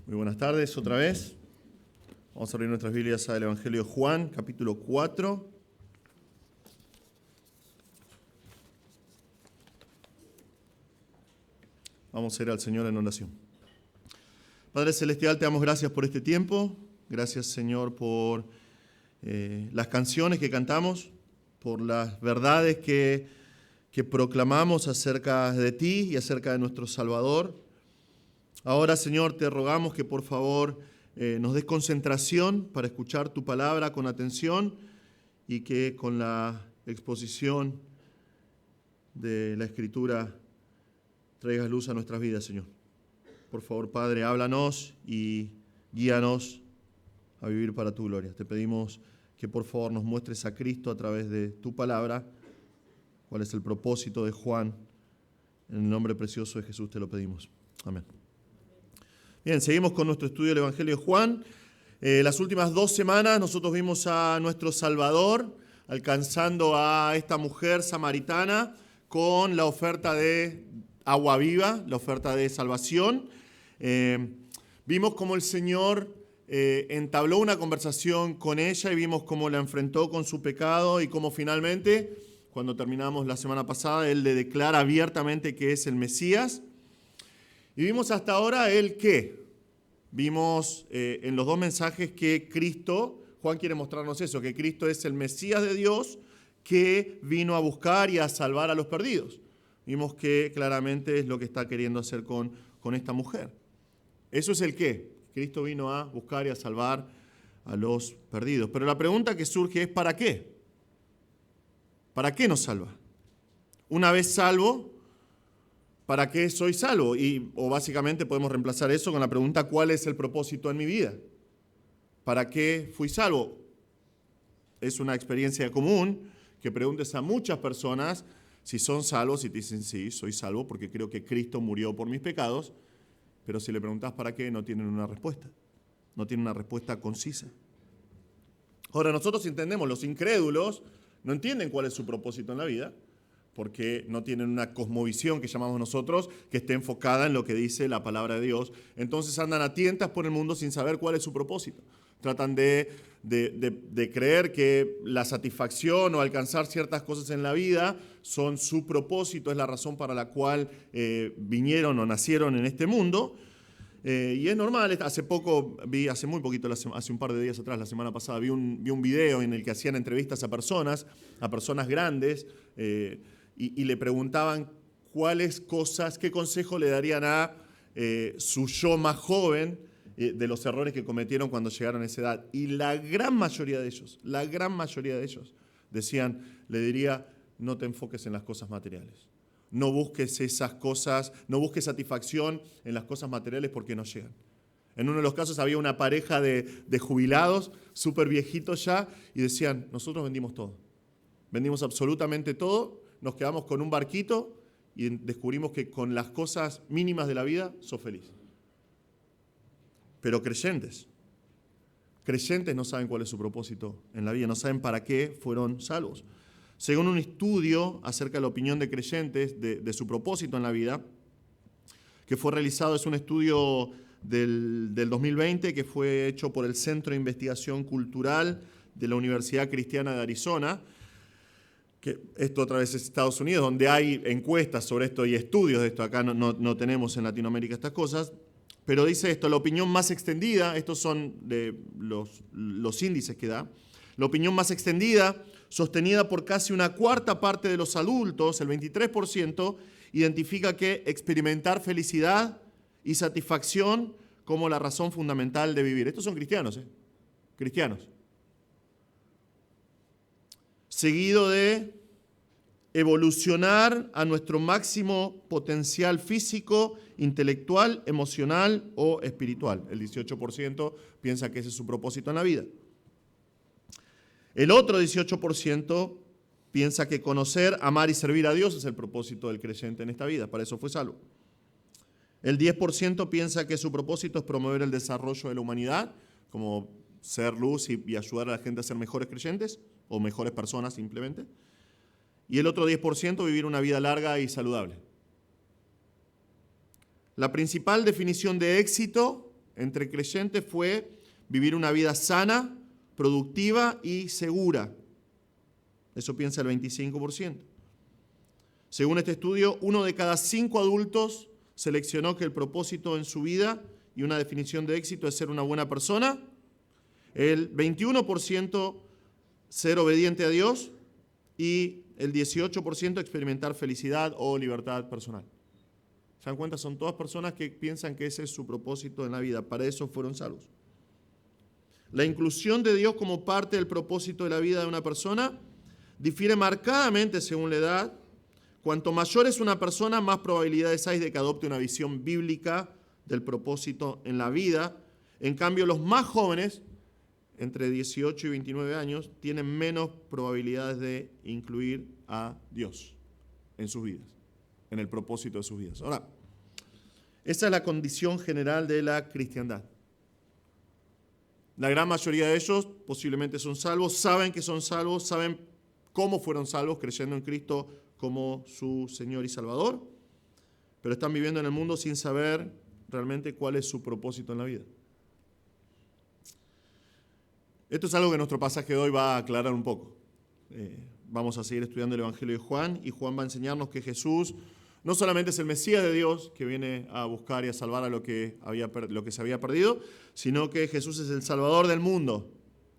Muy buenas tardes otra vez. Vamos a abrir nuestras Biblias al Evangelio de Juan, capítulo 4. Vamos a ir al Señor en oración. Padre Celestial, te damos gracias por este tiempo. Gracias, Señor, por las canciones que cantamos, por las verdades que proclamamos acerca de ti y acerca de nuestro Salvador. Ahora, Señor, te rogamos que por favor nos des concentración para escuchar tu palabra con atención y que con la exposición de la Escritura traigas luz a nuestras vidas, Señor. Por favor, Padre, háblanos y guíanos a vivir para tu gloria. Te pedimos que por favor nos muestres a Cristo a través de tu palabra, cuál es el propósito de Juan. En el nombre precioso de Jesús te lo pedimos. Amén. Bien, seguimos con nuestro estudio del Evangelio de Juan. Las últimas 2 semanas nosotros vimos a nuestro Salvador alcanzando a esta mujer samaritana con la oferta de agua viva, la oferta de salvación. Vimos cómo el Señor entabló una conversación con ella y vimos cómo la enfrentó con su pecado y cómo finalmente, cuando terminamos la semana pasada, Él le declara abiertamente que es el Mesías. Y vimos hasta ahora el qué. Vimos en los 2 mensajes que Cristo, Juan quiere mostrarnos eso, que Cristo es el Mesías de Dios que vino a buscar y a salvar a los perdidos. Vimos que claramente es lo que está queriendo hacer con esta mujer. Eso es el qué. Cristo vino a buscar y a salvar a los perdidos. Pero la pregunta que surge es ¿para qué? ¿Para qué nos salva? Una vez salvo, ¿para qué soy salvo? O básicamente podemos reemplazar eso con la pregunta ¿cuál es el propósito en mi vida? ¿Para qué fui salvo? Es una experiencia común que preguntes a muchas personas si son salvos y te dicen sí, soy salvo porque creo que Cristo murió por mis pecados, pero si le preguntas para qué no tienen una respuesta, no tienen una respuesta concisa. Ahora nosotros entendemos, los incrédulos no entienden cuál es su propósito en la vida, porque no tienen una cosmovisión que llamamos nosotros, que esté enfocada en lo que dice la palabra de Dios. Entonces andan a tientas por el mundo sin saber cuál es su propósito. Tratan de creer que la satisfacción o alcanzar ciertas cosas en la vida son su propósito, es la razón para la cual vinieron o nacieron en este mundo. Y es normal, hace muy poquito, hace un par de días atrás, la semana pasada, vi un video en el que hacían entrevistas a personas grandes, y le preguntaban qué consejo le darían a su yo más joven de los errores que cometieron cuando llegaron a esa edad. Y la gran mayoría de ellos le diría, no te enfoques en las cosas materiales. No busques esas cosas, no busques satisfacción en las cosas materiales porque no llegan. En uno de los casos había una pareja de jubilados, súper viejitos ya, y decían, nosotros vendimos todo. Vendimos absolutamente todo, nos quedamos con un barquito y descubrimos que con las cosas mínimas de la vida sos feliz. Pero creyentes no saben cuál es su propósito en la vida, no saben para qué fueron salvos. Según un estudio acerca de la opinión de creyentes de su propósito en la vida, que fue realizado, es un estudio del 2020 que fue hecho por el Centro de Investigación Cultural de la Universidad Cristiana de Arizona, que esto otra vez es Estados Unidos, donde hay encuestas sobre esto y estudios de esto. Acá no tenemos en Latinoamérica estas cosas. Pero dice esto, la opinión más extendida, estos son los índices que da, la opinión más extendida, sostenida por casi una cuarta parte de los adultos, el 23%, identifica que experimentar felicidad y satisfacción como la razón fundamental de vivir. Estos son cristianos, cristianos. Seguido de evolucionar a nuestro máximo potencial físico, intelectual, emocional o espiritual. El 18% piensa que ese es su propósito en la vida. El otro 18% piensa que conocer, amar y servir a Dios es el propósito del creyente en esta vida. Para eso fue salvo. El 10% piensa que su propósito es promover el desarrollo de la humanidad, como ser luz y ayudar a la gente a ser mejores creyentes o mejores personas simplemente. Y el otro 10% vivir una vida larga y saludable. La principal definición de éxito entre creyentes fue vivir una vida sana, productiva y segura. Eso piensa el 25%. Según este estudio, 1 de cada 5 adultos seleccionó que el propósito en su vida y una definición de éxito es ser una buena persona. El 21% ser obediente a Dios y el 18% experimentar felicidad o libertad personal. ¿Se dan cuenta? Son todas personas que piensan que ese es su propósito en la vida. Para eso fueron salvos. La inclusión de Dios como parte del propósito de la vida de una persona difiere marcadamente según la edad. Cuanto mayor es una persona, más probabilidades hay de que adopte una visión bíblica del propósito en la vida. En cambio, los más jóvenes, entre 18 y 29 años, tienen menos probabilidades de incluir a Dios en sus vidas, en el propósito de sus vidas. Ahora, esa es la condición general de la cristiandad. La gran mayoría de ellos posiblemente son salvos, saben que son salvos, saben cómo fueron salvos, creyendo en Cristo como su Señor y Salvador, pero están viviendo en el mundo sin saber realmente cuál es su propósito en la vida. Esto es algo que nuestro pasaje de hoy va a aclarar un poco. Vamos a seguir estudiando el Evangelio de Juan y Juan va a enseñarnos que Jesús no solamente es el Mesías de Dios que viene a buscar y a salvar a lo que se había perdido, sino que Jesús es el Salvador del mundo,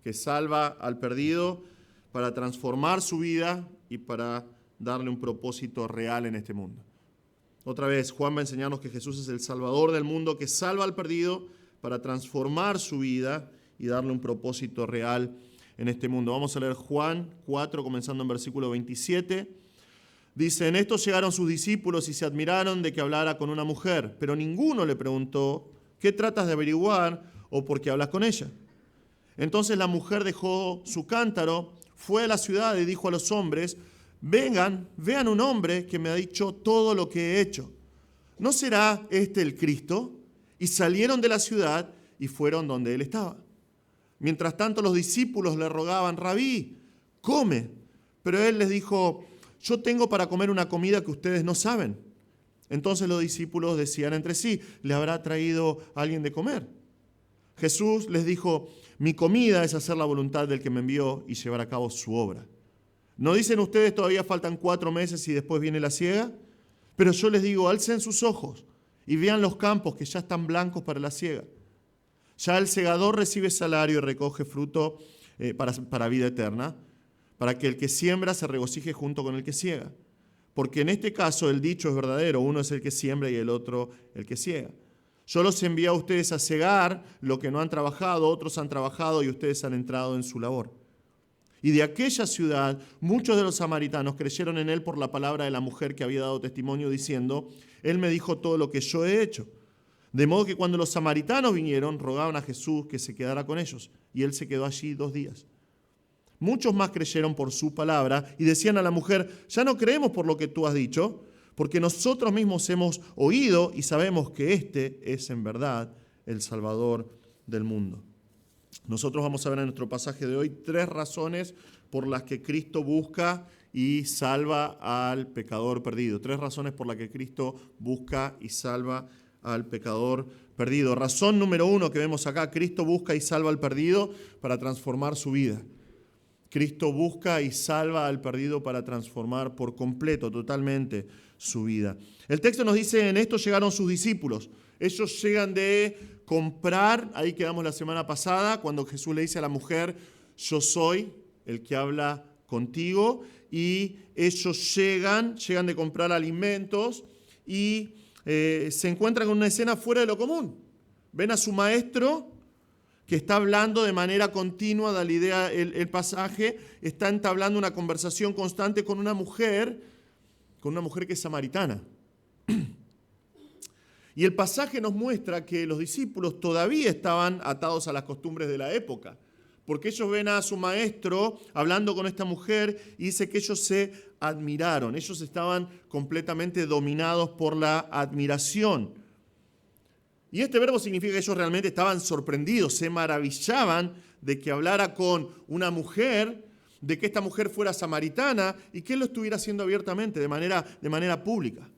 que salva al perdido para transformar su vida y para darle un propósito real en este mundo. Otra vez, Juan va a enseñarnos que Jesús es el Salvador del mundo, que salva al perdido para transformar su vida y darle un propósito real en este mundo. Vamos a leer Juan 4, comenzando en versículo 27. Dice, en esto llegaron sus discípulos y se admiraron de que hablara con una mujer, pero ninguno le preguntó, ¿qué tratas de averiguar o por qué hablas con ella? Entonces la mujer dejó su cántaro, fue a la ciudad y dijo a los hombres, vengan, vean un hombre que me ha dicho todo lo que he hecho. ¿No será este el Cristo? Y salieron de la ciudad y fueron donde él estaba. Mientras tanto los discípulos le rogaban, Rabí, come. Pero él les dijo, yo tengo para comer una comida que ustedes no saben. Entonces los discípulos decían entre sí, ¿le habrá traído alguien de comer? Jesús les dijo, mi comida es hacer la voluntad del que me envió y llevar a cabo su obra. ¿No dicen ustedes todavía faltan 4 meses y después viene la siega? Pero yo les digo, alcen sus ojos y vean los campos que ya están blancos para la siega. Ya el segador recibe salario y recoge fruto para vida eterna, para que el que siembra se regocije junto con el que siega. Porque en este caso el dicho es verdadero, uno es el que siembra y el otro el que siega. Yo los envío a ustedes a segar lo que no han trabajado, otros han trabajado y ustedes han entrado en su labor. Y de aquella ciudad muchos de los samaritanos creyeron en él por la palabra de la mujer que había dado testimonio diciendo, él me dijo todo lo que yo he hecho. De modo que cuando los samaritanos vinieron, rogaban a Jesús que se quedara con ellos, y él se quedó allí 2 días. Muchos más creyeron por su palabra y decían a la mujer, ya no creemos por lo que tú has dicho, porque nosotros mismos hemos oído y sabemos que este es en verdad el Salvador del mundo. Nosotros vamos a ver en nuestro pasaje de hoy 3 razones por las que Cristo busca y salva al pecador perdido. 3 razones por las que Cristo busca y salva al pecador perdido. Razón número 1 que vemos acá, Cristo busca y salva al perdido para transformar su vida. Cristo busca y salva al perdido para transformar por completo, totalmente su vida. El texto nos dice, en esto llegaron sus discípulos. Ellos llegan de comprar, ahí quedamos la semana pasada, cuando Jesús le dice a la mujer, yo soy el que habla contigo, y ellos llegan de comprar alimentos y se encuentran con una escena fuera de lo común. Ven a su maestro que está hablando de manera continua, da la idea el pasaje, está entablando una conversación constante con una mujer que es samaritana. Y el pasaje nos muestra que los discípulos todavía estaban atados a las costumbres de la época, porque ellos ven a su maestro hablando con esta mujer y dice que ellos se admiraron, ellos estaban completamente dominados por la admiración. Y este verbo significa que ellos realmente estaban sorprendidos, se maravillaban de que hablara con una mujer, de que esta mujer fuera samaritana y que él lo estuviera haciendo abiertamente, de manera pública.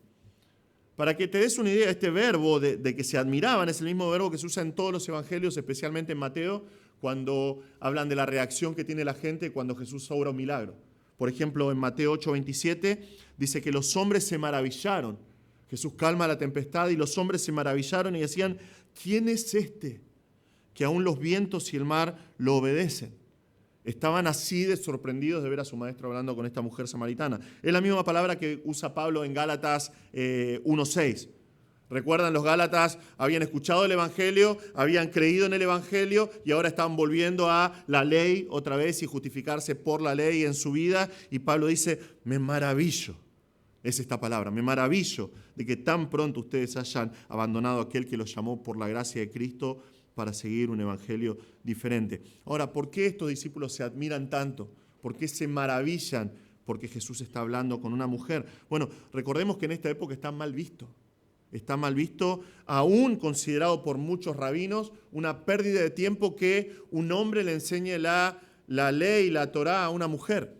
Para que te des una idea, este verbo de que se admiraban es el mismo verbo que se usa en todos los evangelios, especialmente en Mateo, cuando hablan de la reacción que tiene la gente cuando Jesús obra un milagro. Por ejemplo, en Mateo 8:27 dice que los hombres se maravillaron. Jesús calma la tempestad y los hombres se maravillaron y decían, ¿quién es este que aún los vientos y el mar lo obedecen? Estaban así de sorprendidos de ver a su maestro hablando con esta mujer samaritana. Es la misma palabra que usa Pablo en Gálatas 1:6. ¿Recuerdan? Los Gálatas habían escuchado el Evangelio, habían creído en el Evangelio y ahora estaban volviendo a la ley otra vez y justificarse por la ley en su vida. Y Pablo dice, me maravillo, es esta palabra, me maravillo de que tan pronto ustedes hayan abandonado a aquel que los llamó por la gracia de Cristo para seguir un evangelio diferente. Ahora, ¿por qué estos discípulos se admiran tanto? ¿Por qué se maravillan? Porque Jesús está hablando con una mujer. Bueno, recordemos que en esta época está mal visto. Está mal visto, aún considerado por muchos rabinos, una pérdida de tiempo que un hombre le enseñe la ley, la Torá a una mujer.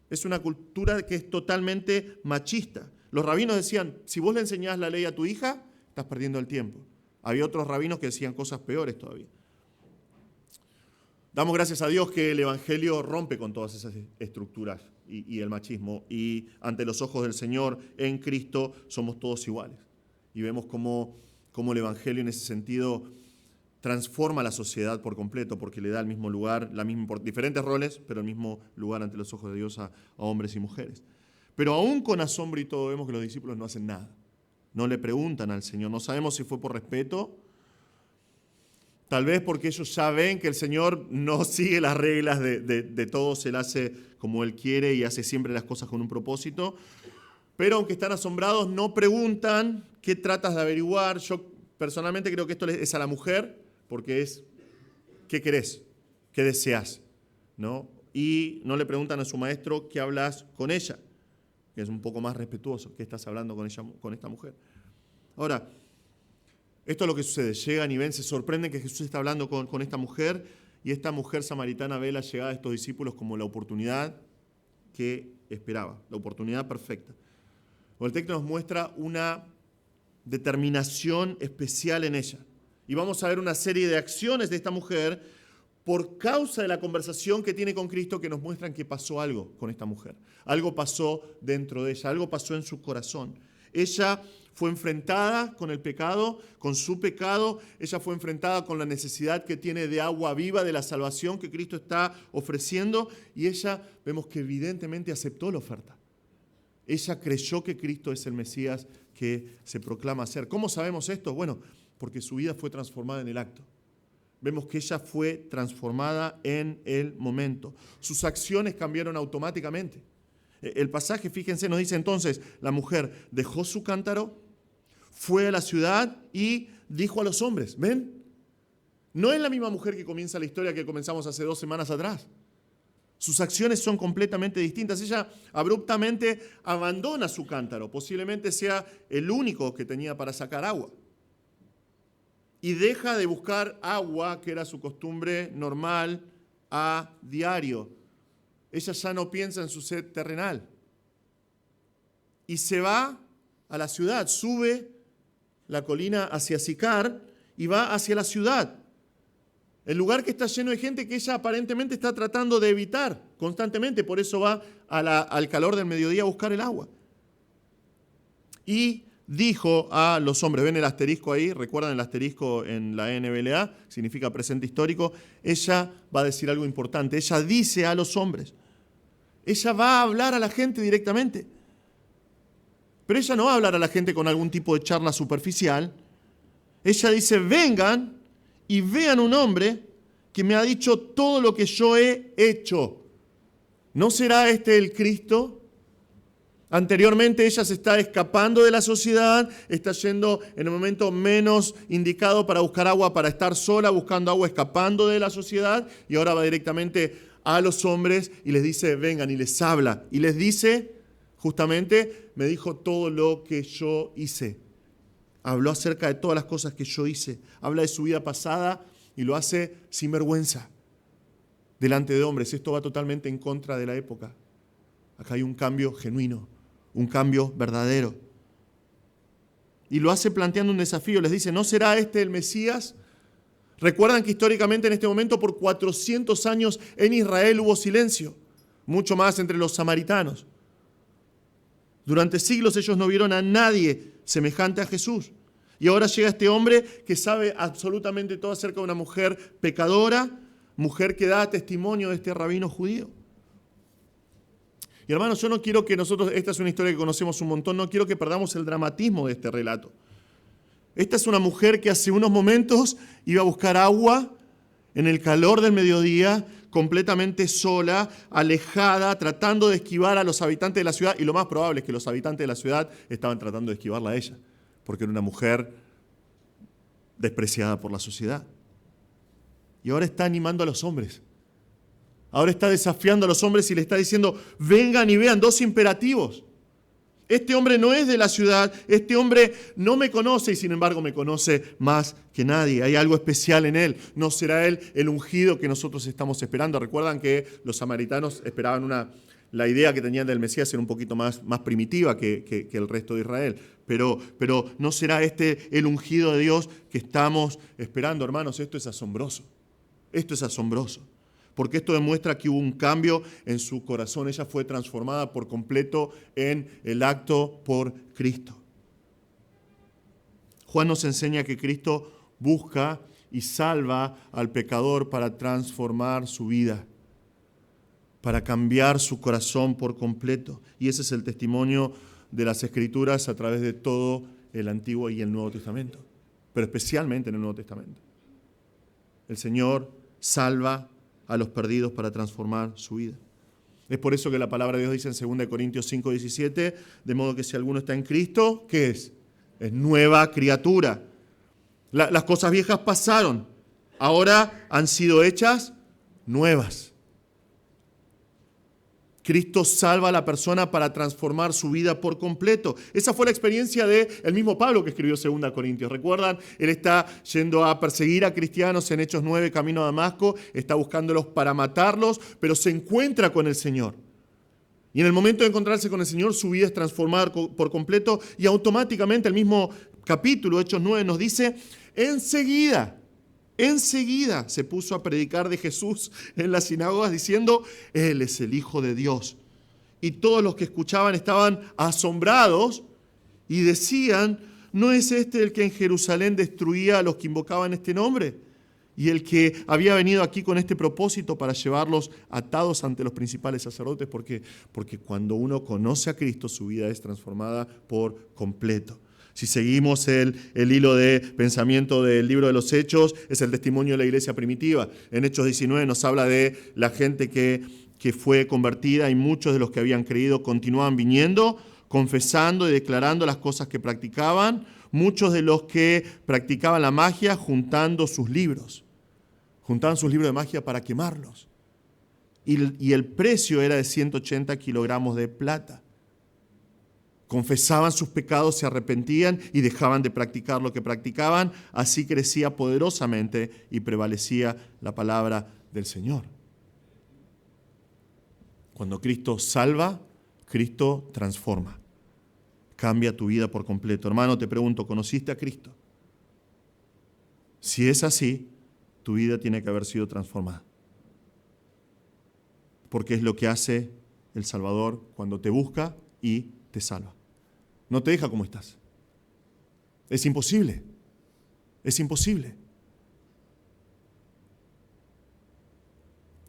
Es una cultura que es totalmente machista. Los rabinos decían, si vos le enseñás la ley a tu hija, estás perdiendo el tiempo. Había otros rabinos que decían cosas peores todavía. Damos gracias a Dios que el Evangelio rompe con todas esas estructuras y el machismo. Y ante los ojos del Señor, en Cristo, somos todos iguales. Y vemos cómo el Evangelio en ese sentido transforma la sociedad por completo, porque le da el mismo lugar, por diferentes roles, pero el mismo lugar ante los ojos de Dios a hombres y mujeres. Pero aún con asombro y todo, vemos que los discípulos no hacen nada. No le preguntan al Señor. No sabemos si fue por respeto, tal vez porque ellos ya ven que el Señor no sigue las reglas de todos, Él hace como Él quiere y hace siempre las cosas con un propósito. Pero aunque están asombrados, no preguntan qué tratas de averiguar. Yo personalmente creo que esto es a la mujer, porque es ¿qué querés? ¿Qué deseas? ¿No? Y no le preguntan a su maestro qué hablas con ella, que es un poco más respetuoso, qué estás hablando con esta mujer. Ahora, esto es lo que sucede. Llegan y ven, se sorprenden que Jesús está hablando con esta mujer, y esta mujer samaritana ve la llegada de estos discípulos como la oportunidad que esperaba, la oportunidad perfecta. El texto nos muestra una determinación especial en ella. Y vamos a ver una serie de acciones de esta mujer por causa de la conversación que tiene con Cristo que nos muestran que pasó algo con esta mujer. Algo pasó dentro de ella, algo pasó en su corazón. Ella fue enfrentada con el pecado, con su pecado. Ella fue enfrentada con la necesidad que tiene de agua viva, de la salvación que Cristo está ofreciendo. Y ella, vemos que evidentemente aceptó la oferta. Ella creyó que Cristo es el Mesías que se proclama ser. ¿Cómo sabemos esto? Bueno, porque su vida fue transformada en el acto. Vemos que ella fue transformada en el momento. Sus acciones cambiaron automáticamente. El pasaje, fíjense, nos dice entonces, la mujer dejó su cántaro, fue a la ciudad y dijo a los hombres, ¿ven? No es la misma mujer que comienza la historia que comenzamos hace 2 semanas atrás. Sus acciones son completamente distintas. Ella abruptamente abandona su cántaro, posiblemente sea el único que tenía para sacar agua. Y deja de buscar agua, que era su costumbre normal, a diario. Ella ya no piensa en su sed terrenal. Y se va a la ciudad, sube la colina hacia Sicar y va hacia la ciudad. El lugar que está lleno de gente que ella aparentemente está tratando de evitar constantemente, por eso va al calor del mediodía a buscar el agua. Y dijo a los hombres, ven el asterisco ahí, recuerdan el asterisco en la NBLA, significa presente histórico, ella va a decir algo importante, ella dice a los hombres, ella va a hablar a la gente directamente, pero ella no va a hablar a la gente con algún tipo de charla superficial, ella dice, vengan y vean un hombre que me ha dicho todo lo que yo he hecho. ¿No será este el Cristo? Anteriormente ella se está escapando de la sociedad, está yendo en el momento menos indicado para buscar agua, para estar sola buscando agua, escapando de la sociedad, y ahora va directamente a los hombres y les dice, vengan, y les habla. Y les dice, justamente, me dijo todo lo que yo hice. Habló acerca de todas las cosas que yo hice. Habla de su vida pasada y lo hace sin vergüenza delante de hombres. Esto va totalmente en contra de la época. Acá hay un cambio genuino, un cambio verdadero. Y lo hace planteando un desafío. Les dice, ¿no será este el Mesías? Recuerdan que históricamente en este momento por 400 años en Israel hubo silencio, mucho más entre los samaritanos. Durante siglos ellos no vieron a nadie semejante a Jesús. Y ahora llega este hombre que sabe absolutamente todo acerca de una mujer pecadora, mujer que da testimonio de este rabino judío. Y hermanos, yo no quiero que nosotros, esta es una historia que conocemos un montón, no quiero que perdamos el dramatismo de este relato. Esta es una mujer que hace unos momentos iba a buscar agua en el calor del mediodía, completamente sola, alejada, tratando de esquivar a los habitantes de la ciudad. Y lo más probable es que los habitantes de la ciudad estaban tratando de esquivarla a ella, porque era una mujer despreciada por la sociedad. Y ahora está animando a los hombres. Ahora está desafiando a los hombres y le está diciendo, vengan y vean, dos imperativos. Este hombre no es de la ciudad, este hombre no me conoce y sin embargo me conoce más que nadie. Hay algo especial en él. No será él el ungido que nosotros estamos esperando. Recuerdan que los samaritanos esperaban la idea que tenían del Mesías era un poquito más primitiva que el resto de Israel. Pero no será este el ungido de Dios que estamos esperando, hermanos. Esto es asombroso. Esto es asombroso. Porque esto demuestra que hubo un cambio en su corazón. Ella fue transformada por completo en el acto por Cristo. Juan nos enseña que Cristo busca y salva al pecador para transformar su vida, para cambiar su corazón por completo. Y ese es el testimonio de las Escrituras a través de todo el Antiguo y el Nuevo Testamento, pero especialmente en el Nuevo Testamento. El Señor salva a los perdidos para transformar su vida. Es por eso que la palabra de Dios dice en 2 Corintios 5:17, de modo que si alguno está en Cristo, ¿qué es? Es nueva criatura. Las cosas viejas pasaron, ahora han sido hechas nuevas. Cristo salva a la persona para transformar su vida por completo. Esa fue la experiencia del mismo Pablo que escribió 2 Corintios. ¿Recuerdan? Él está yendo a perseguir a cristianos en Hechos 9, camino a Damasco. Está buscándolos para matarlos, pero se encuentra con el Señor. Y en el momento de encontrarse con el Señor, su vida es transformada por completo. Y automáticamente el mismo capítulo, Hechos 9, nos dice, enseguida se puso a predicar de Jesús en las sinagogas diciendo, Él es el Hijo de Dios. Y todos los que escuchaban estaban asombrados y decían, ¿no es este el que en Jerusalén destruía a los que invocaban este nombre? Y el que había venido aquí con este propósito para llevarlos atados ante los principales sacerdotes, porque cuando uno conoce a Cristo, su vida es transformada por completo. Si seguimos el hilo de pensamiento del libro de los Hechos, es el testimonio de la iglesia primitiva. En Hechos 19 nos habla de la gente que fue convertida y muchos de los que habían creído continuaban viniendo, confesando y declarando las cosas que practicaban. Muchos de los que practicaban la magia juntaban sus libros de magia para quemarlos. Y el precio era de 180 kilogramos de plata. Confesaban sus pecados, se arrepentían y dejaban de practicar lo que practicaban. Así crecía poderosamente y prevalecía la palabra del Señor. Cuando Cristo salva, Cristo transforma. Cambia tu vida por completo. Hermano, te pregunto, ¿conociste a Cristo? Si es así, tu vida tiene que haber sido transformada. Porque es lo que hace el Salvador cuando te busca y te salva. No te deja como estás. Es imposible. Es imposible.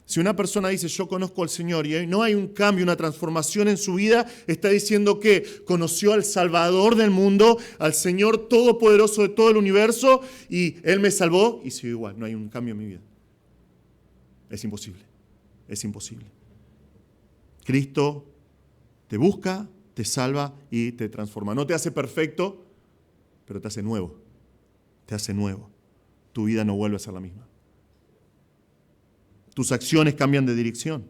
Si una persona dice, yo conozco al Señor y no hay un cambio, una transformación en su vida, está diciendo que conoció al Salvador del mundo, al Señor Todopoderoso de todo el universo, y Él me salvó y sigo igual, no hay un cambio en mi vida. Es imposible. Es imposible. Cristo te busca, te salva y te transforma. No te hace perfecto, pero te hace nuevo. Te hace nuevo. Tu vida no vuelve a ser la misma. Tus acciones cambian de dirección.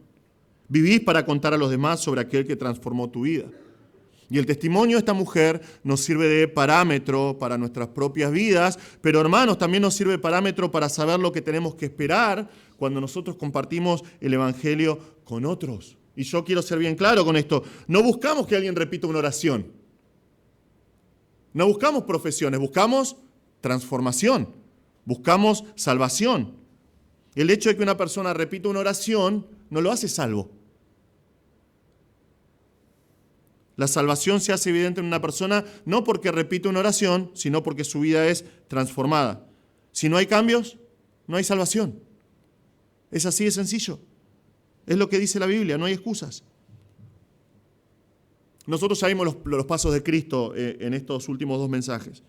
Vivís para contar a los demás sobre aquel que transformó tu vida. Y el testimonio de esta mujer nos sirve de parámetro para nuestras propias vidas, pero hermanos, también nos sirve de parámetro para saber lo que tenemos que esperar cuando nosotros compartimos el Evangelio con otros. Y yo quiero ser bien claro con esto. No buscamos que alguien repita una oración. No buscamos profesiones, buscamos transformación, buscamos salvación. El hecho de que una persona repita una oración no lo hace salvo. La salvación se hace evidente en una persona no porque repite una oración, sino porque su vida es transformada. Si no hay cambios, no hay salvación. Es así de sencillo. Es lo que dice la Biblia, no hay excusas. Nosotros sabemos los pasos de Cristo en estos últimos dos mensajes.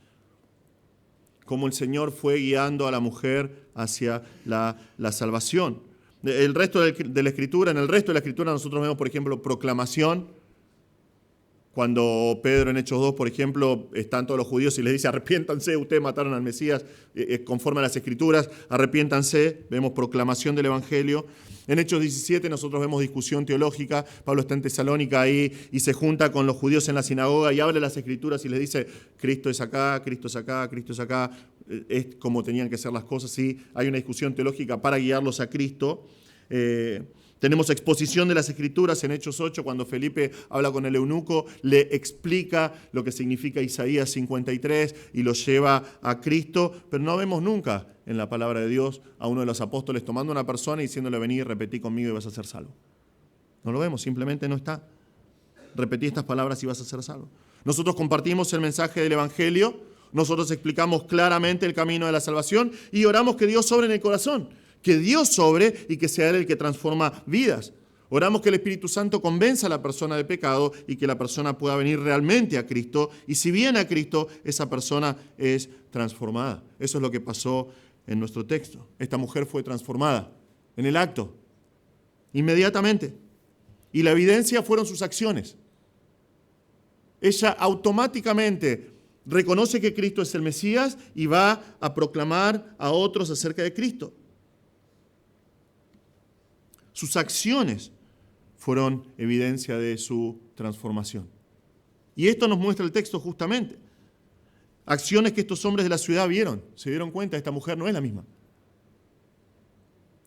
Cómo el Señor fue guiando a la mujer hacia la salvación. El resto de la Escritura, en el resto de la Escritura nosotros vemos, por ejemplo, proclamación. Cuando Pedro en Hechos 2, por ejemplo, están todos los judíos y les dice, arrepiéntanse, ustedes mataron al Mesías, conforme a las Escrituras, arrepiéntanse, vemos proclamación del Evangelio. En Hechos 17 nosotros vemos discusión teológica, Pablo está en Tesalónica ahí y se junta con los judíos en la sinagoga y abre las Escrituras y les dice, Cristo es acá, Cristo es acá, Cristo es acá, es como tenían que ser las cosas, sí, hay una discusión teológica para guiarlos a Cristo. Tenemos exposición de las Escrituras en Hechos 8, cuando Felipe habla con el eunuco, le explica lo que significa Isaías 53 y lo lleva a Cristo, pero no vemos nunca en la palabra de Dios a uno de los apóstoles tomando a una persona y diciéndole, vení y repetí conmigo y vas a ser salvo. No lo vemos, simplemente no está. Repetí estas palabras y vas a ser salvo. Nosotros compartimos el mensaje del Evangelio, nosotros explicamos claramente el camino de la salvación y oramos que Dios sobre en el corazón. Que Dios sobre y que sea Él el que transforma vidas. Oramos que el Espíritu Santo convenza a la persona de pecado y que la persona pueda venir realmente a Cristo. Y si viene a Cristo, esa persona es transformada. Eso es lo que pasó en nuestro texto. Esta mujer fue transformada en el acto, inmediatamente. Y la evidencia fueron sus acciones. Ella automáticamente reconoce que Cristo es el Mesías y va a proclamar a otros acerca de Cristo. Sus acciones fueron evidencia de su transformación. Y esto nos muestra el texto justamente. Acciones que estos hombres de la ciudad vieron. Se dieron cuenta, esta mujer no es la misma.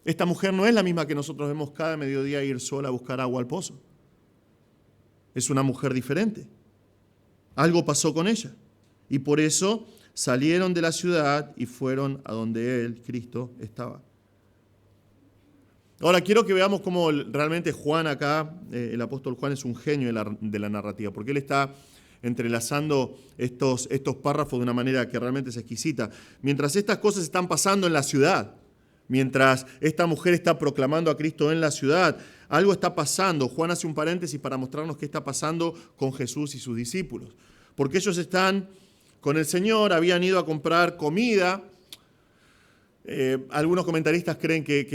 Esta mujer no es la misma que nosotros vemos cada mediodía ir sola a buscar agua al pozo. Es una mujer diferente. Algo pasó con ella. Y por eso salieron de la ciudad y fueron a donde él, Cristo, estaba. Ahora, quiero que veamos cómo realmente Juan acá, el apóstol Juan es un genio de la narrativa, porque él está entrelazando estos párrafos de una manera que realmente es exquisita. Mientras estas cosas están pasando en la ciudad, mientras esta mujer está proclamando a Cristo en la ciudad, algo está pasando. Juan hace un paréntesis para mostrarnos qué está pasando con Jesús y sus discípulos. Porque ellos están con el Señor, habían ido a comprar comida. Algunos comentaristas creen que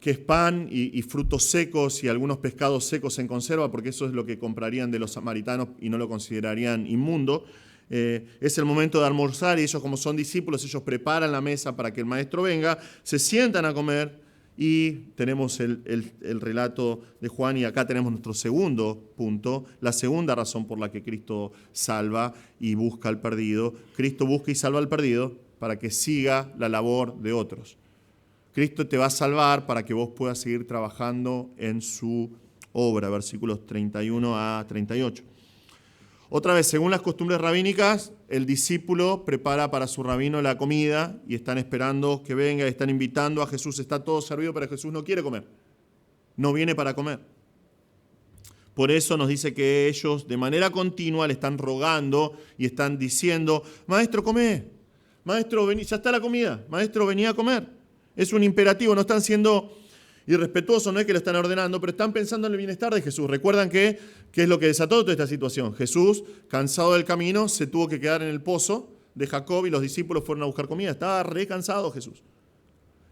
es pan y frutos secos y algunos pescados secos en conserva, porque eso es lo que comprarían de los samaritanos y no lo considerarían inmundo. Es el momento de almorzar y ellos, como son discípulos, ellos preparan la mesa para que el maestro venga, se sientan a comer y tenemos el relato de Juan y acá tenemos nuestro segundo punto, la segunda razón por la que Cristo salva y busca al perdido. Cristo busca y salva al perdido para que siga la labor de otros. Cristo te va a salvar para que vos puedas seguir trabajando en su obra, versículos 31 a 38. Otra vez, según las costumbres rabínicas, el discípulo prepara para su rabino la comida y están esperando que venga, están invitando a Jesús, está todo servido, pero Jesús no quiere comer, no viene para comer. Por eso nos dice que ellos de manera continua le están rogando y están diciendo, maestro, come. Maestro, vení, ya está la comida. Maestro, vení a comer. Es un imperativo, no están siendo irrespetuosos, no es que lo están ordenando, pero están pensando en el bienestar de Jesús. Recuerdan qué es lo que desató toda esta situación. Jesús, cansado del camino, se tuvo que quedar en el pozo de Jacob y los discípulos fueron a buscar comida. Estaba re cansado Jesús.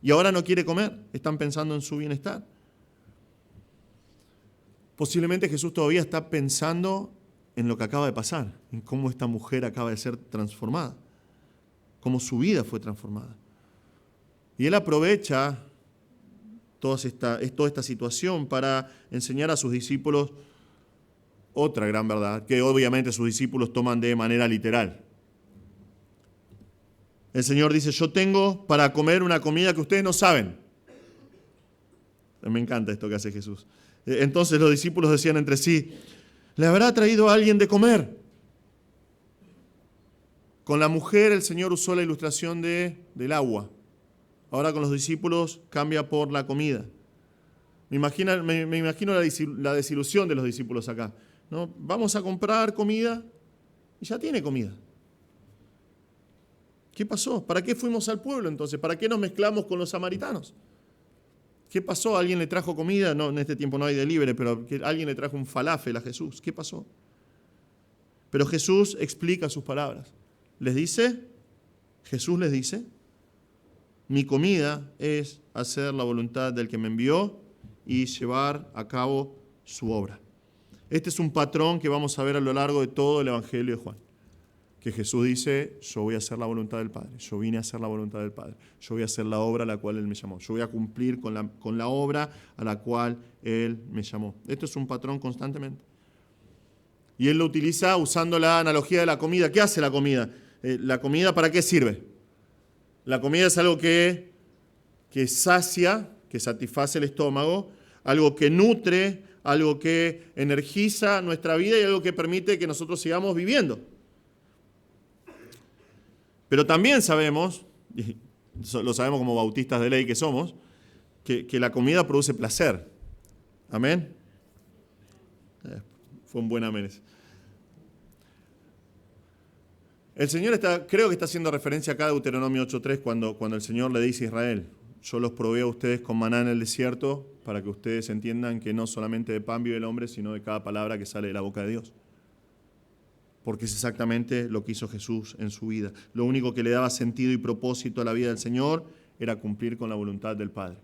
Y ahora no quiere comer. Están pensando en su bienestar. Posiblemente Jesús todavía está pensando en lo que acaba de pasar, en cómo esta mujer acaba de ser transformada, cómo su vida fue transformada. Y él aprovecha toda esta situación para enseñar a sus discípulos otra gran verdad, que obviamente sus discípulos toman de manera literal. El Señor dice, yo tengo para comer una comida que ustedes no saben. Me encanta esto que hace Jesús. Entonces los discípulos decían entre sí, ¿le habrá traído a alguien de comer? Con la mujer el Señor usó la ilustración del agua. Ahora con los discípulos cambia por la comida. Me imagino la desilusión de los discípulos acá, ¿no? Vamos a comprar comida y ya tiene comida. ¿Qué pasó? ¿Para qué fuimos al pueblo entonces? ¿Para qué nos mezclamos con los samaritanos? ¿Qué pasó? ¿Alguien le trajo comida? No, en este tiempo no hay delivery, pero alguien le trajo un falafel a Jesús. ¿Qué pasó? Pero Jesús explica sus palabras. Jesús les dice, mi comida es hacer la voluntad del que me envió y llevar a cabo su obra. Este es un patrón que vamos a ver a lo largo de todo el Evangelio de Juan. Que Jesús dice, yo voy a hacer la voluntad del Padre, yo vine a hacer la voluntad del Padre, yo voy a hacer la obra a la cual Él me llamó, yo voy a cumplir con la obra a la cual Él me llamó. Esto es un patrón constantemente. Y Él lo utiliza usando la analogía de la comida. ¿Qué hace la comida? ¿La comida para qué sirve? La comida es algo que sacia, que satisface el estómago, algo que nutre, algo que energiza nuestra vida y algo que permite que nosotros sigamos viviendo. Pero también sabemos, y lo sabemos como bautistas de ley que somos, que la comida produce placer. ¿Amén? Fue un buen amén ese. El Señor creo que está haciendo referencia acá a Deuteronomio 8.3 cuando el Señor le dice a Israel, yo los proveí a ustedes con maná en el desierto para que ustedes entiendan que no solamente de pan vive el hombre, sino de cada palabra que sale de la boca de Dios. Porque es exactamente lo que hizo Jesús en su vida. Lo único que le daba sentido y propósito a la vida del Señor era cumplir con la voluntad del Padre.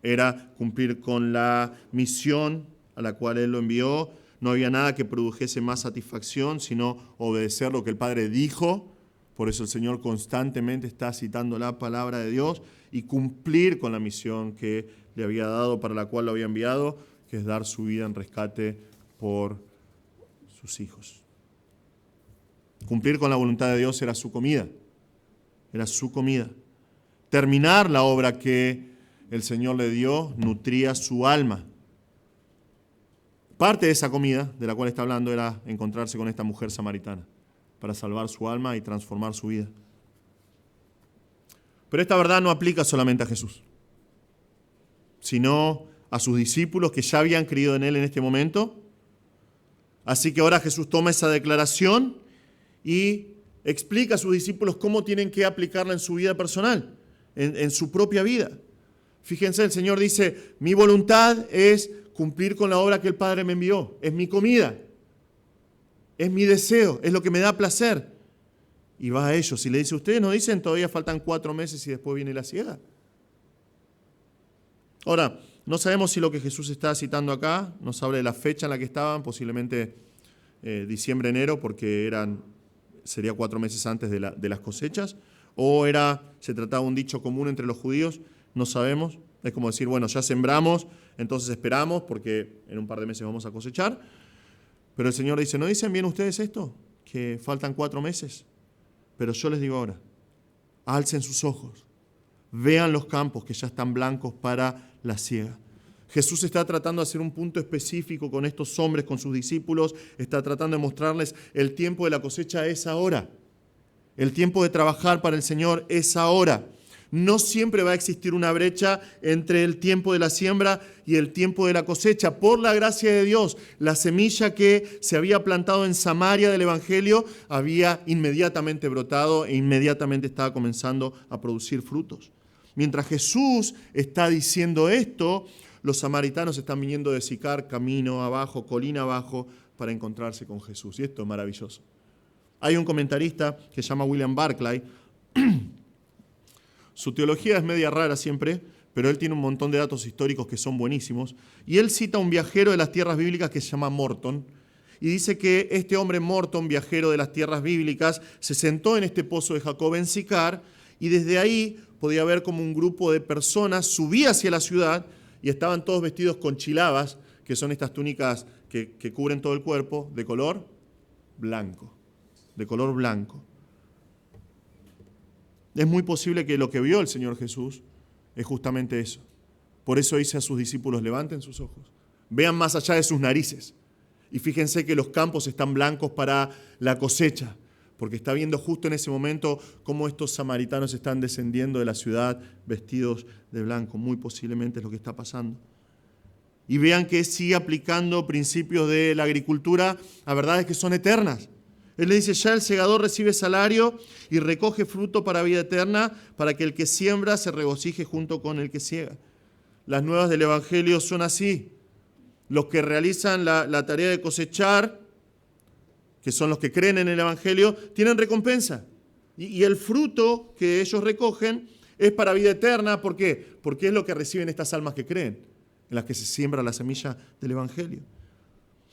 Era cumplir con la misión a la cual Él lo envió. No había nada que produjese más satisfacción, sino obedecer lo que el Padre dijo. Por eso el Señor constantemente está citando la palabra de Dios y cumplir con la misión que le había dado, para la cual lo había enviado, que es dar su vida en rescate por sus hijos. Cumplir con la voluntad de Dios era su comida. Era su comida. Terminar la obra que el Señor le dio nutría su alma. Parte de esa comida de la cual está hablando era encontrarse con esta mujer samaritana para salvar su alma y transformar su vida. Pero esta verdad no aplica solamente a Jesús, sino a sus discípulos que ya habían creído en Él en este momento. Así que ahora Jesús toma esa declaración y explica a sus discípulos cómo tienen que aplicarla en su vida personal, en su propia vida. Fíjense, el Señor dice, mi voluntad es cumplir con la obra que el Padre me envió. Es mi comida, es mi deseo, es lo que me da placer. Y va a ellos y le dice, ustedes nos dicen, todavía faltan 4 meses y después viene la siega. Ahora, no sabemos si lo que Jesús está citando acá nos habla de la fecha en la que estaban, posiblemente diciembre, enero, porque sería 4 meses antes de las cosechas, o se trataba de un dicho común entre los judíos, no sabemos. Es como decir, bueno, ya sembramos, entonces esperamos porque en un par de meses vamos a cosechar. Pero el Señor dice, ¿no dicen bien ustedes esto? Que faltan 4 meses. Pero yo les digo ahora, alcen sus ojos, vean los campos que ya están blancos para la siega. Jesús está tratando de hacer un punto específico con estos hombres, con sus discípulos, está tratando de mostrarles el tiempo de la cosecha es ahora. El tiempo de trabajar para el Señor es ahora. No siempre va a existir una brecha entre el tiempo de la siembra y el tiempo de la cosecha. Por la gracia de Dios, la semilla que se había plantado en Samaria del Evangelio había inmediatamente brotado e inmediatamente estaba comenzando a producir frutos. Mientras Jesús está diciendo esto, los samaritanos están viniendo de Sicar, camino abajo, colina abajo, para encontrarse con Jesús. Y esto es maravilloso. Hay un comentarista que se llama William Barclay. Su teología es media rara siempre, pero él tiene un montón de datos históricos que son buenísimos. Y él cita a un viajero de las tierras bíblicas que se llama Morton. Y dice que este hombre Morton, viajero de las tierras bíblicas, se sentó en este pozo de Jacob en Sicar y desde ahí podía ver como un grupo de personas subía hacia la ciudad y estaban todos vestidos con chilabas, que son estas túnicas que cubren todo el cuerpo, de color blanco. De color blanco. Es muy posible que lo que vio el Señor Jesús es justamente eso. Por eso dice a sus discípulos, levanten sus ojos, vean más allá de sus narices y fíjense que los campos están blancos para la cosecha, porque está viendo justo en ese momento cómo estos samaritanos están descendiendo de la ciudad vestidos de blanco. Muy posiblemente es lo que está pasando. Y vean que sigue aplicando principios de la agricultura a verdades que son eternas. Él le dice, ya el segador recibe salario y recoge fruto para vida eterna, para que el que siembra se regocije junto con el que ciega. Las nuevas del Evangelio son así. Los que realizan la tarea de cosechar, que son los que creen en el Evangelio, tienen recompensa. Y el fruto que ellos recogen es para vida eterna. ¿Por qué? Porque es lo que reciben estas almas que creen, en las que se siembra la semilla del Evangelio.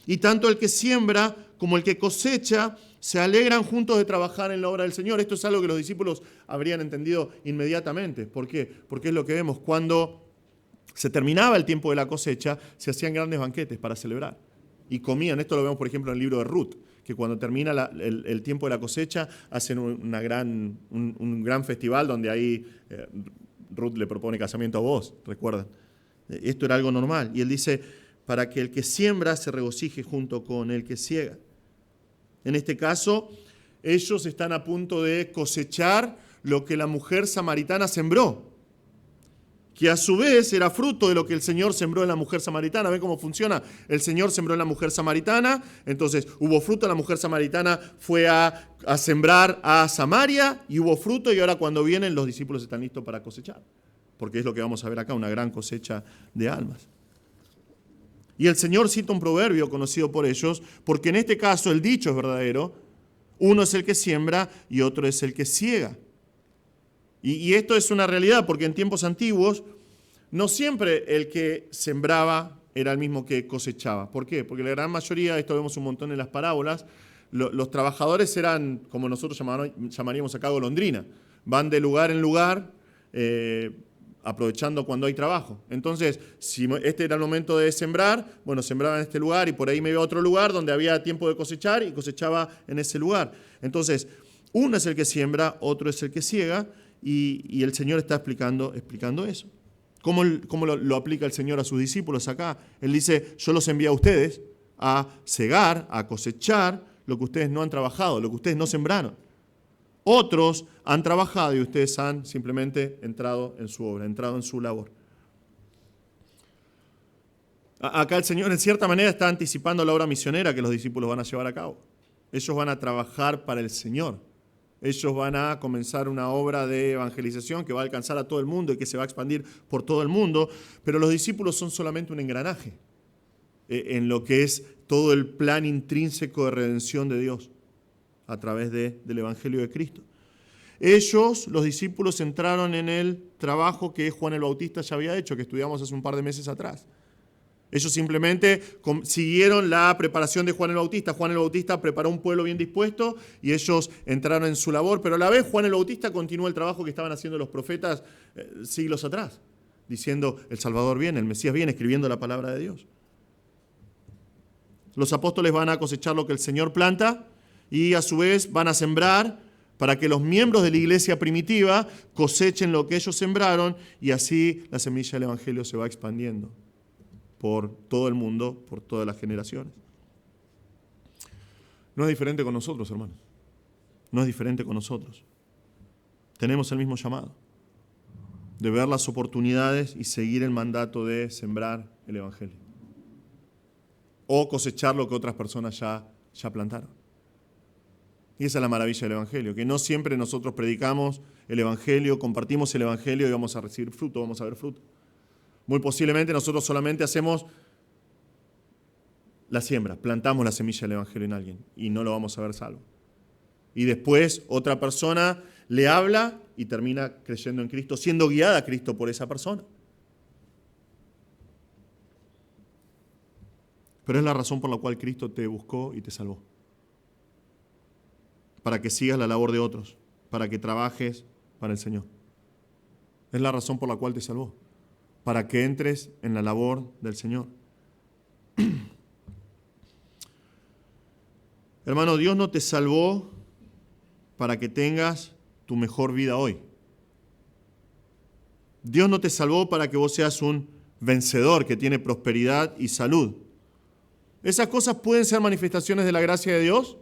Y tanto el que siembra como el que cosecha se alegran juntos de trabajar en la obra del Señor. Esto es algo que los discípulos habrían entendido inmediatamente. ¿Por qué? Porque es lo que vemos. Cuando se terminaba el tiempo de la cosecha, se hacían grandes banquetes para celebrar. Y comían. Esto lo vemos, por ejemplo, en el libro de Ruth, que cuando termina el tiempo de la cosecha, hacen un gran festival donde ahí Ruth le propone casamiento a Boaz, ¿recuerdan? Esto era algo normal. Y él dice, para que el que siembra se regocije junto con el que ciega. En este caso, ellos están a punto de cosechar lo que la mujer samaritana sembró, que a su vez era fruto de lo que el Señor sembró en la mujer samaritana. ¿Ven cómo funciona? El Señor sembró en la mujer samaritana, entonces hubo fruto, la mujer samaritana fue a sembrar a Samaria y hubo fruto, y ahora cuando vienen los discípulos están listos para cosechar, porque es lo que vamos a ver acá, una gran cosecha de almas. Y el Señor cita un proverbio conocido por ellos, porque en este caso el dicho es verdadero: uno es el que siembra y otro es el que ciega. Y esto es una realidad, porque en tiempos antiguos no siempre el que sembraba era el mismo que cosechaba. ¿Por qué? Porque la gran mayoría, esto vemos un montón en las parábolas, los trabajadores eran, como nosotros llamaríamos acá, golondrina. Van de lugar en lugar, aprovechando cuando hay trabajo. Entonces, si este era el momento de sembrar, bueno, sembraba en este lugar y por ahí me iba a otro lugar donde había tiempo de cosechar y cosechaba en ese lugar. Entonces, uno es el que siembra, otro es el que ciega, y el Señor está explicando eso. ¿Cómo lo aplica el Señor a sus discípulos acá? Él dice, yo los envío a ustedes a cegar, a cosechar lo que ustedes no han trabajado, lo que ustedes no sembraron. Otros han trabajado y ustedes han simplemente entrado en su obra, entrado en su labor. Acá el Señor en cierta manera está anticipando la obra misionera que los discípulos van a llevar a cabo. Ellos van a trabajar para el Señor. Ellos van a comenzar una obra de evangelización que va a alcanzar a todo el mundo y que se va a expandir por todo el mundo, pero los discípulos son solamente un engranaje en lo que es todo el plan intrínseco de redención de Dios a través del Evangelio de Cristo. Ellos, los discípulos, entraron en el trabajo que Juan el Bautista ya había hecho, que estudiamos hace un par de meses atrás. Ellos simplemente siguieron la preparación de Juan el Bautista. Juan el Bautista preparó un pueblo bien dispuesto y ellos entraron en su labor, pero a la vez Juan el Bautista continuó el trabajo que estaban haciendo los profetas siglos atrás, diciendo, el Salvador viene, el Mesías viene, escribiendo la palabra de Dios. Los apóstoles van a cosechar lo que el Señor planta y a su vez van a sembrar para que los miembros de la iglesia primitiva cosechen lo que ellos sembraron, y así la semilla del Evangelio se va expandiendo por todo el mundo, por todas las generaciones. No es diferente con nosotros, hermanos. No es diferente con nosotros. Tenemos el mismo llamado de ver las oportunidades y seguir el mandato de sembrar el Evangelio o cosechar lo que otras personas ya plantaron. Y esa es la maravilla del Evangelio, que no siempre nosotros predicamos el Evangelio, compartimos el Evangelio y vamos a recibir fruto, vamos a ver fruto. Muy posiblemente nosotros solamente hacemos la siembra, plantamos la semilla del Evangelio en alguien y no lo vamos a ver salvo. Y después otra persona le habla y termina creyendo en Cristo, siendo guiada a Cristo por esa persona. Pero es la razón por la cual Cristo te buscó y te salvó. Para que sigas la labor de otros, para que trabajes para el Señor. Es la razón por la cual te salvó, para que entres en la labor del Señor. Hermano, Dios no te salvó para que tengas tu mejor vida hoy. Dios no te salvó para que vos seas un vencedor que tiene prosperidad y salud. ¿Esas cosas pueden ser manifestaciones de la gracia de Dios?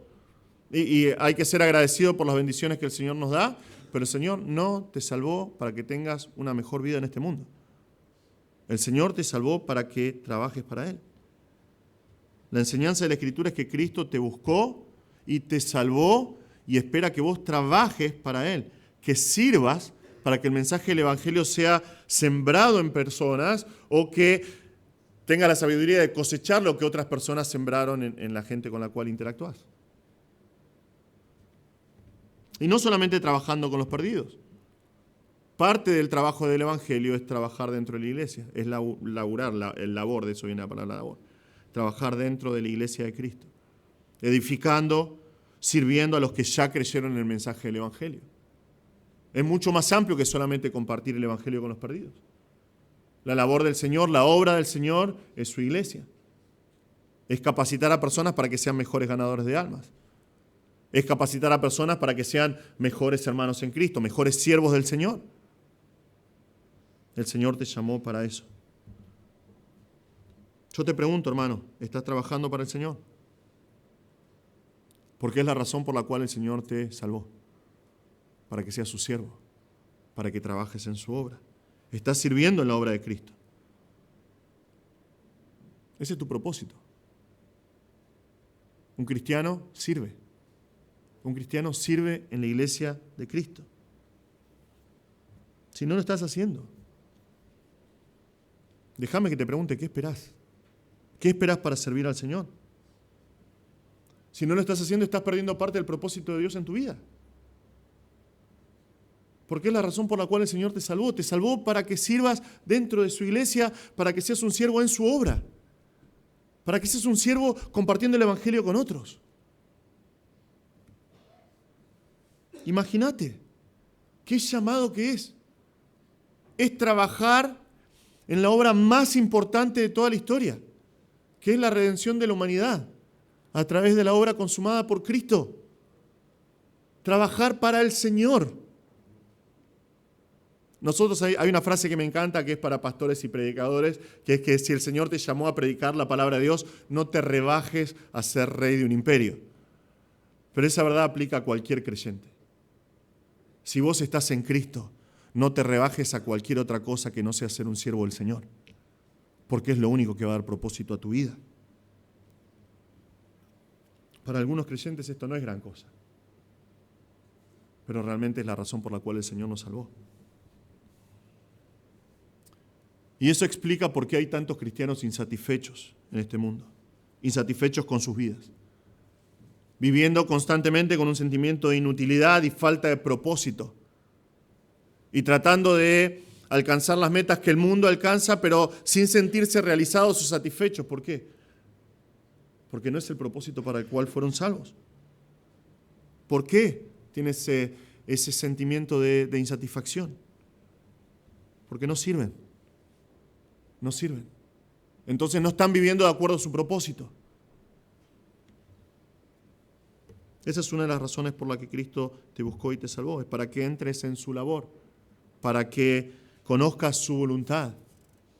Y hay que ser agradecido por las bendiciones que el Señor nos da, pero el Señor no te salvó para que tengas una mejor vida en este mundo. El Señor te salvó para que trabajes para Él. La enseñanza de la Escritura es que Cristo te buscó y te salvó y espera que vos trabajes para Él, que sirvas para que el mensaje del Evangelio sea sembrado en personas o que tenga la sabiduría de cosechar lo que otras personas sembraron en la gente con la cual interactúas. Y no solamente trabajando con los perdidos. Parte del trabajo del Evangelio es trabajar dentro de la iglesia, es laburar, el labor, de eso viene la palabra labor. Trabajar dentro de la iglesia de Cristo, edificando, sirviendo a los que ya creyeron en el mensaje del Evangelio. Es mucho más amplio que solamente compartir el Evangelio con los perdidos. La labor del Señor, la obra del Señor es su iglesia. Es capacitar a personas para que sean mejores ganadores de almas. Es capacitar a personas para que sean mejores hermanos en Cristo, mejores siervos del Señor. El Señor te llamó para eso. Yo te pregunto, hermano, ¿estás trabajando para el Señor? Porque es la razón por la cual el Señor te salvó. Para que seas su siervo, para que trabajes en su obra. Estás sirviendo en la obra de Cristo. Ese es tu propósito. Un cristiano sirve. Un cristiano sirve en la iglesia de Cristo. Si no lo estás haciendo, déjame que te pregunte, ¿qué esperás? ¿Qué esperás para servir al Señor? Si no lo estás haciendo, estás perdiendo parte del propósito de Dios en tu vida. Porque es la razón por la cual el Señor te salvó. Te salvó para que sirvas dentro de su iglesia, para que seas un siervo en su obra, para que seas un siervo compartiendo el Evangelio con otros. Imagínate, qué llamado que es. Es trabajar en la obra más importante de toda la historia, que es la redención de la humanidad, a través de la obra consumada por Cristo. Trabajar para el Señor. Nosotros hay una frase que me encanta, que es para pastores y predicadores, que es que si el Señor te llamó a predicar la palabra de Dios, no te rebajes a ser rey de un imperio. Pero esa verdad aplica a cualquier creyente. Si vos estás en Cristo, no te rebajes a cualquier otra cosa que no sea ser un siervo del Señor, porque es lo único que va a dar propósito a tu vida. Para algunos creyentes esto no es gran cosa, pero realmente es la razón por la cual el Señor nos salvó. Y eso explica por qué hay tantos cristianos insatisfechos en este mundo, insatisfechos con sus vidas, viviendo constantemente con un sentimiento de inutilidad y falta de propósito, y tratando de alcanzar las metas que el mundo alcanza, pero sin sentirse realizados o satisfechos. ¿Por qué? Porque no es el propósito para el cual fueron salvos. ¿Por qué tiene ese sentimiento de insatisfacción? Porque no sirven. No sirven. Entonces no están viviendo de acuerdo a su propósito. Esa es una de las razones por la que Cristo te buscó y te salvó. Es para que entres en su labor, para que conozcas su voluntad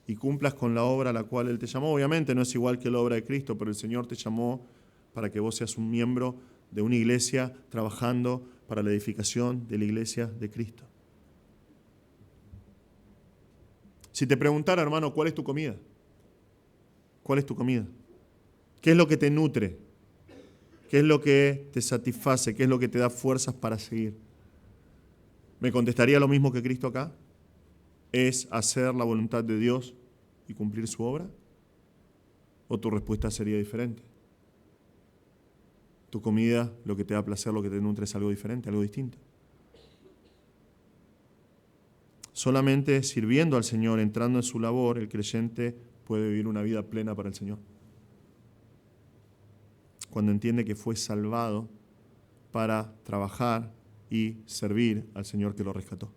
y cumplas con la obra a la cual Él te llamó. Obviamente no es igual que la obra de Cristo, pero el Señor te llamó para que vos seas un miembro de una iglesia trabajando para la edificación de la iglesia de Cristo. Si te preguntara, hermano, ¿cuál es tu comida? ¿Cuál es tu comida? ¿Qué es lo que te nutre? ¿Qué es lo que te satisface? ¿Qué es lo que te da fuerzas para seguir? ¿Me contestaría lo mismo que Cristo acá? ¿Es hacer la voluntad de Dios y cumplir su obra? ¿O tu respuesta sería diferente? Tu comida, lo que te da placer, lo que te nutre es algo diferente, algo distinto. Solamente sirviendo al Señor, entrando en su labor, el creyente puede vivir una vida plena para el Señor. Cuando entiende que fue salvado para trabajar y servir al Señor que lo rescató.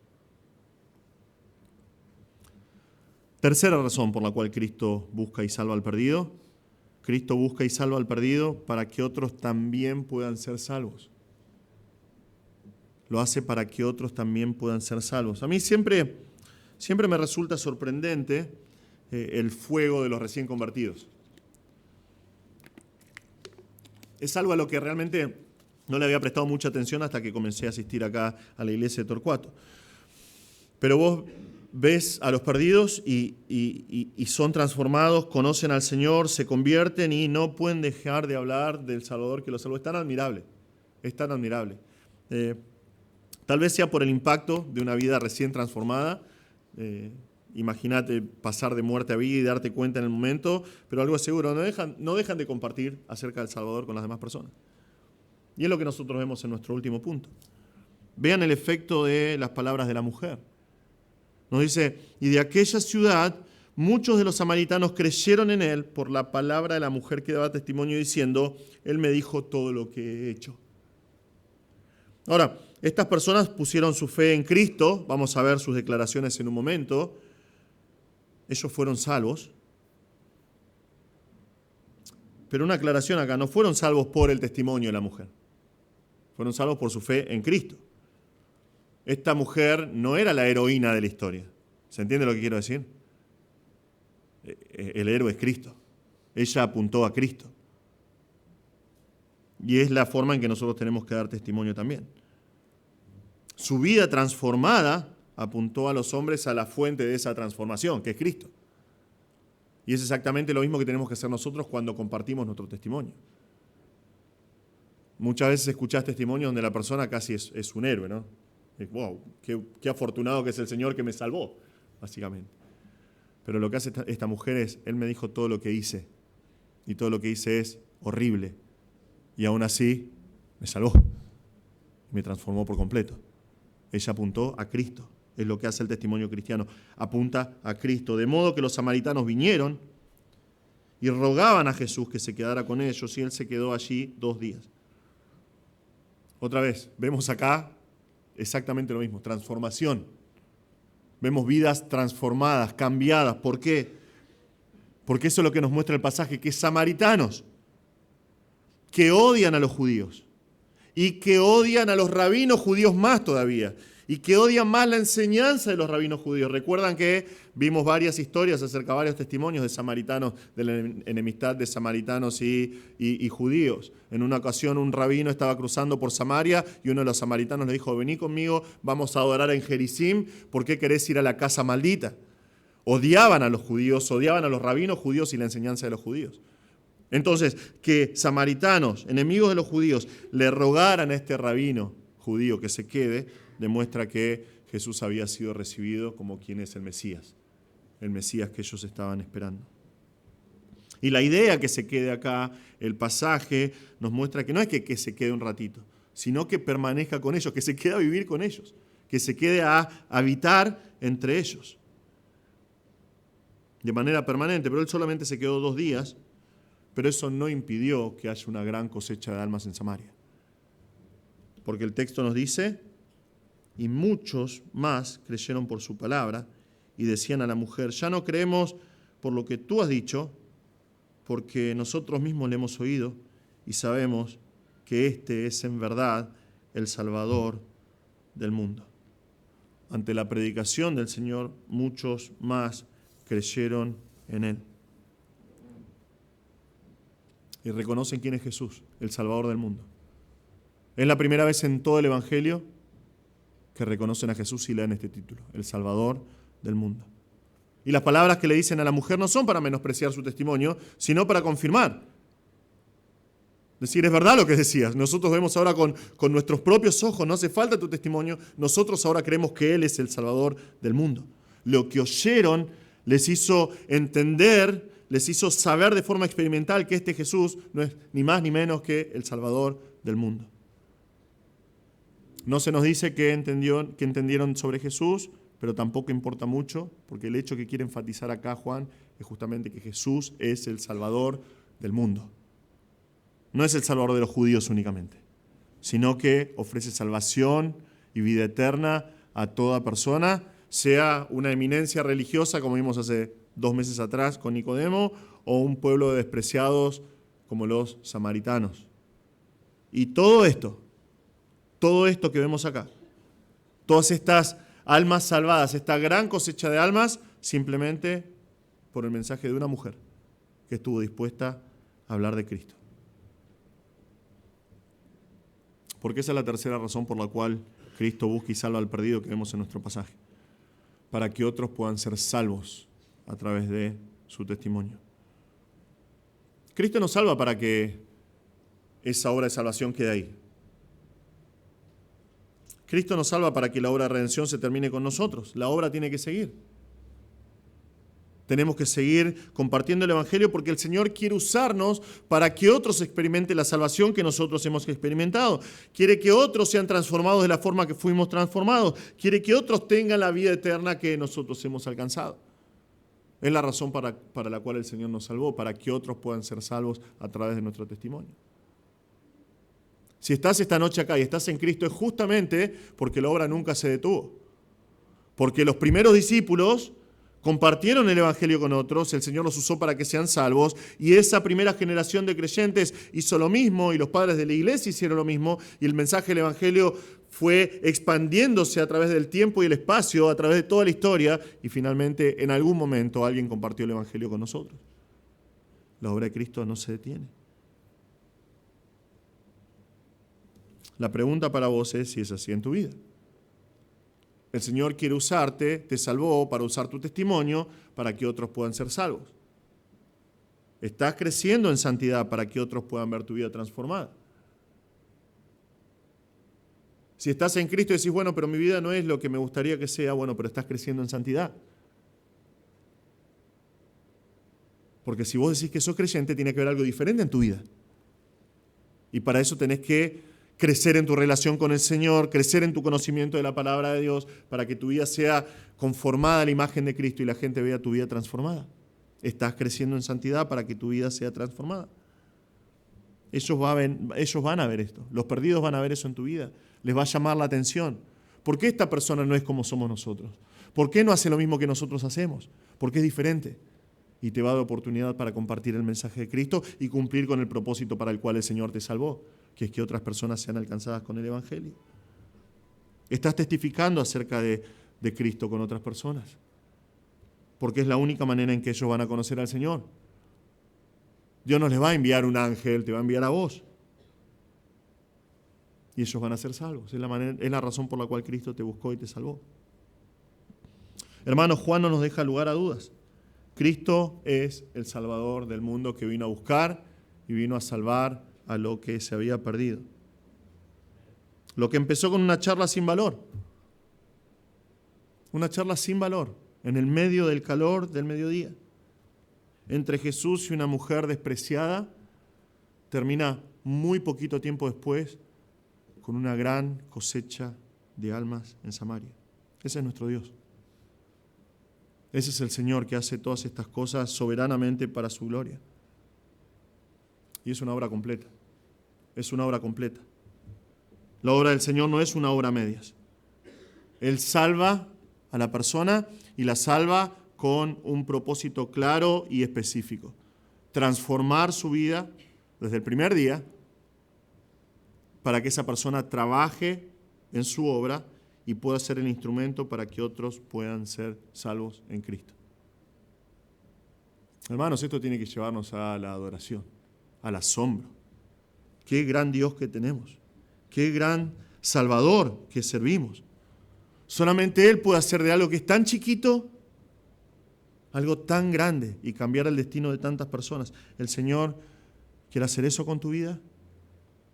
Tercera razón por la cual Cristo busca y salva al perdido. Cristo busca y salva al perdido para que otros también puedan ser salvos. Lo hace para que otros también puedan ser salvos. A mí siempre me resulta sorprendente el fuego de los recién convertidos. Es algo a lo que realmente No le había prestado mucha atención hasta que comencé a asistir acá a la iglesia de Torcuato. Pero vos ves a los perdidos y son transformados, conocen al Señor, se convierten y no pueden dejar de hablar del Salvador que los salvó. Es tan admirable, es tan admirable. Tal vez sea por el impacto de una vida recién transformada. Imagínate pasar de muerte a vida y darte cuenta en el momento, pero algo es seguro, no dejan de compartir acerca del Salvador con las demás personas. Y es lo que nosotros vemos en nuestro último punto. Vean el efecto de las palabras de la mujer. Nos dice, y de aquella ciudad muchos de los samaritanos creyeron en él por la palabra de la mujer que daba testimonio diciendo, él me dijo todo lo que he hecho. Ahora, estas personas pusieron su fe en Cristo, vamos a ver sus declaraciones en un momento. Ellos fueron salvos. Pero una aclaración acá, no fueron salvos por el testimonio de la mujer. Fueron salvos por su fe en Cristo. Esta mujer no era la heroína de la historia. ¿Se entiende lo que quiero decir? El héroe es Cristo. Ella apuntó a Cristo. Y es la forma en que nosotros tenemos que dar testimonio también. Su vida transformada apuntó a los hombres a la fuente de esa transformación, que es Cristo. Y es exactamente lo mismo que tenemos que hacer nosotros cuando compartimos nuestro testimonio. Muchas veces escuchás testimonios donde la persona casi es un héroe, ¿no? Wow, qué afortunado que es el Señor que me salvó, básicamente. Pero lo que hace esta mujer es, Él me dijo todo lo que hice, y todo lo que hice es horrible, y aún así me salvó, me transformó por completo. Ella apuntó a Cristo, es lo que hace el testimonio cristiano, apunta a Cristo, de modo que los samaritanos vinieron y rogaban a Jesús que se quedara con ellos, y Él se quedó allí 2 días. Otra vez, vemos acá exactamente lo mismo, transformación. Vemos vidas transformadas, cambiadas. ¿Por qué? Porque eso es lo que nos muestra el pasaje, que samaritanos que odian a los judíos y que odian a los rabinos judíos más todavía y que odian más la enseñanza de los rabinos judíos. Recuerdan que vimos varias historias acerca de varios testimonios de samaritanos, de la enemistad de samaritanos y judíos. En una ocasión un rabino estaba cruzando por Samaria y uno de los samaritanos le dijo, vení conmigo, vamos a adorar en Gerizim, ¿por qué querés ir a la casa maldita? Odiaban a los judíos, odiaban a los rabinos judíos y la enseñanza de los judíos. Entonces, que samaritanos, enemigos de los judíos, le rogaran a este rabino judío que se quede, demuestra que Jesús había sido recibido como quien es el Mesías que ellos estaban esperando. Y la idea que se quede acá, el pasaje, nos muestra que no es que se quede un ratito, sino que permanezca con ellos, que se quede a vivir con ellos, que se quede a habitar entre ellos de manera permanente. Pero él solamente se quedó 2 días, pero eso no impidió que haya una gran cosecha de almas en Samaria. Porque el texto nos dice, y muchos más creyeron por su palabra y decían a la mujer, ya no creemos por lo que tú has dicho, porque nosotros mismos le hemos oído y sabemos que este es en verdad el Salvador del mundo. Ante la predicación del Señor, muchos más creyeron en Él. Y reconocen quién es Jesús, el Salvador del mundo. Es la primera vez en todo el Evangelio que reconocen a Jesús y leen este título, el Salvador del mundo. Y las palabras que le dicen a la mujer no son para menospreciar su testimonio, sino para confirmar. Decir, es verdad lo que decías, nosotros vemos ahora con nuestros propios ojos, no hace falta tu testimonio, nosotros ahora creemos que Él es el Salvador del mundo. Lo que oyeron les hizo entender, les hizo saber de forma experimental que este Jesús no es ni más ni menos que el Salvador del mundo. No se nos dice que entendieron sobre Jesús, pero tampoco importa mucho, porque el hecho que quiere enfatizar acá Juan es justamente que Jesús es el Salvador del mundo. No es el Salvador de los judíos únicamente, sino que ofrece salvación y vida eterna a toda persona, sea una eminencia religiosa, como vimos hace 2 meses atrás con Nicodemo, o un pueblo de despreciados como los samaritanos. Y todo esto que vemos acá, todas estas almas salvadas, esta gran cosecha de almas, simplemente por el mensaje de una mujer que estuvo dispuesta a hablar de Cristo. Porque esa es la tercera razón por la cual Cristo busca y salva al perdido que vemos en nuestro pasaje. Para que otros puedan ser salvos a través de su testimonio. Cristo nos salva para que esa obra de salvación quede ahí. Cristo nos salva para que la obra de redención se termine con nosotros. La obra tiene que seguir. Tenemos que seguir compartiendo el Evangelio porque el Señor quiere usarnos para que otros experimenten la salvación que nosotros hemos experimentado. Quiere que otros sean transformados de la forma que fuimos transformados. Quiere que otros tengan la vida eterna que nosotros hemos alcanzado. Es la razón para la cual el Señor nos salvó, para que otros puedan ser salvos a través de nuestro testimonio. Si estás esta noche acá y estás en Cristo es justamente porque la obra nunca se detuvo. Porque los primeros discípulos compartieron el Evangelio con otros, el Señor los usó para que sean salvos, y esa primera generación de creyentes hizo lo mismo, y los padres de la iglesia hicieron lo mismo, y el mensaje del Evangelio fue expandiéndose a través del tiempo y el espacio, a través de toda la historia, y finalmente en algún momento alguien compartió el Evangelio con nosotros. La obra de Cristo no se detiene. La pregunta para vos es si es así en tu vida. El Señor quiere usarte, te salvó para usar tu testimonio para que otros puedan ser salvos. Estás creciendo en santidad para que otros puedan ver tu vida transformada. Si estás en Cristo y decís, bueno, pero mi vida no es lo que me gustaría que sea, bueno, pero estás creciendo en santidad. Porque si vos decís que sos creyente, tiene que haber algo diferente en tu vida. Y para eso tenés que crecer en tu relación con el Señor, crecer en tu conocimiento de la palabra de Dios, para que tu vida sea conformada a la imagen de Cristo y la gente vea tu vida transformada. Estás creciendo en santidad para que tu vida sea transformada. Ellos van a ver esto. Los perdidos van a ver eso en tu vida. Les va a llamar la atención. ¿Por qué esta persona no es como somos nosotros? ¿Por qué no hace lo mismo que nosotros hacemos? Porque es diferente. Y te va a dar oportunidad para compartir el mensaje de Cristo y cumplir con el propósito para el cual el Señor te salvó, que es que otras personas sean alcanzadas con el Evangelio. Estás testificando acerca de Cristo con otras personas, porque es la única manera en que ellos van a conocer al Señor. Dios no les va a enviar un ángel, te va a enviar a vos. Y ellos van a ser salvos. Es la razón por la cual Cristo te buscó y te salvó. Hermanos, Juan no nos deja lugar a dudas. Cristo es el Salvador del mundo que vino a buscar y vino a salvar a lo que se había perdido. Lo que empezó con una charla sin valor. Una charla sin valor, en el medio del calor del mediodía. Entre Jesús y una mujer despreciada, termina muy poquito tiempo después con una gran cosecha de almas en Samaria. Ese es nuestro Dios. Ese es el Señor que hace todas estas cosas soberanamente para su gloria. Y es una obra completa. Es una obra completa. La obra del Señor no es una obra a medias. Él salva a la persona y la salva con un propósito claro y específico. Transformar su vida desde el primer día para que esa persona trabaje en su obra y pueda ser el instrumento para que otros puedan ser salvos en Cristo. Hermanos, esto tiene que llevarnos a la adoración, al asombro. Qué gran Dios que tenemos, qué gran Salvador que servimos. Solamente Él puede hacer de algo que es tan chiquito, algo tan grande y cambiar el destino de tantas personas. El Señor quiere hacer eso con tu vida